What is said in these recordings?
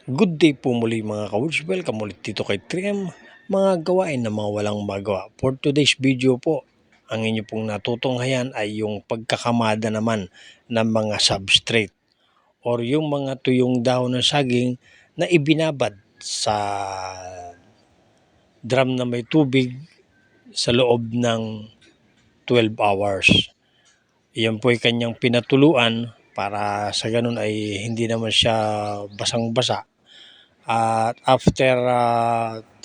Good day po muli mga ka-Woods. Welcome ulit dito kay Trem, mga gawain na mga walang magawa. For today's video po, ang inyo pong natutunghayan ay yung pagkakamada naman ng mga substrate or yung mga tuyong dahon ng saging na ibinabad sa drum na may tubig sa loob ng 12 hours. Iyan po ay kanyang pinatuluan para sa ganun ay hindi naman siya basang-basa. At after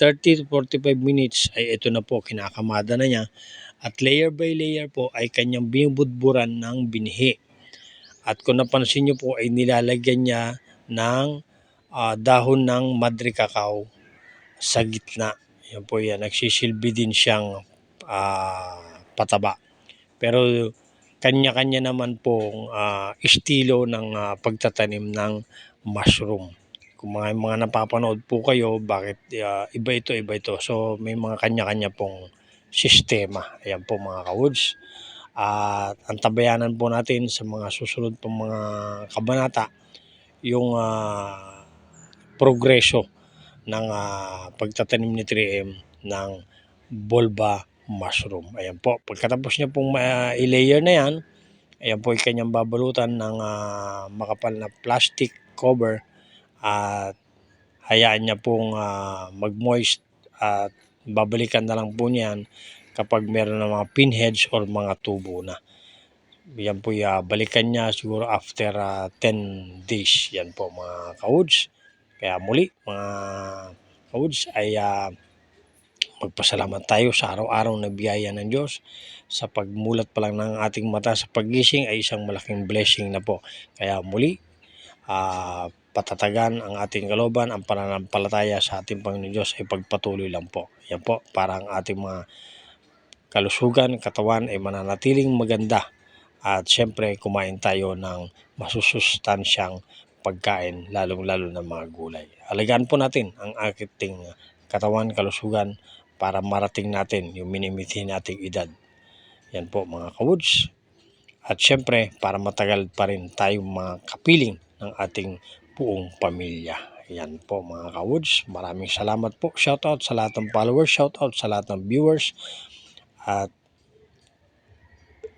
30 to 45 minutes ay ito na po, kinakamada na niya. At layer by layer po ay kanyang binubudburan ng binhi. At kung napansin nyo po ay nilalagyan niya ng dahon ng madre cacao sa gitna. Yan po yan, nagsisilbi din siyang pataba. Pero kanya-kanya naman pong estilo ng pagtatanim ng mushroom. Kung mga napapanood po kayo, bakit iba ito. So may mga kanya-kanya pong sistema. Ayan po mga ka-Woods. At antabayanan po natin sa mga susunod pong mga kabanata yung progreso ng pagtatanim ni 3M ng Bolba mushroom. Ayan po. Pagkatapos niya pong i-layer na yan, ayan po ay kanyang babalutan ng makapal na plastic cover at hayaan niya pong mag-moist at babalikan na lang po niyan kapag meron ng mga pinheads or mga tubo na. Yan po balikan niya siguro after 10 days. Yan po mga ka-Woods. Kaya muli mga ka-Woods ay magpasalamat tayo sa araw-araw na biyaya ng Diyos. Sa pagmulat pa lang ng ating mata sa paggising ay isang malaking blessing na po. Kaya muli, patatagan ang ating kalooban, ang pananampalataya sa ating Panginoon Diyos ay pagpatuloy lang po. Yan po, para ang ating mga kalusugan, katawan ay mananatiling maganda. At syempre, kumain tayo ng masusustansyang pagkain, lalong-lalo ng mga gulay. Alagaan po natin ang ating katawan, kalusugan para marating natin yung minimithi nating edad. Yan po mga ka-Woods. At syempre, para matagal pa rin tayong mga kapiling ng ating buong pamilya. Yan po mga ka-Woods. Maraming salamat po. Shoutout sa lahat ng followers. Shoutout sa lahat ng viewers. At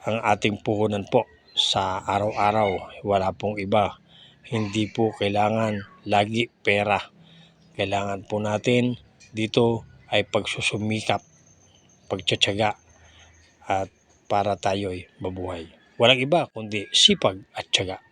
ang ating puhunan po sa araw-araw, wala pong iba. Hindi po kailangan lagi pera. Kailangan po natin dito ay pagsusumikap, pagtsatsaga at para tayo'y mabuhay. Walang iba kundi sipag at tiyaga.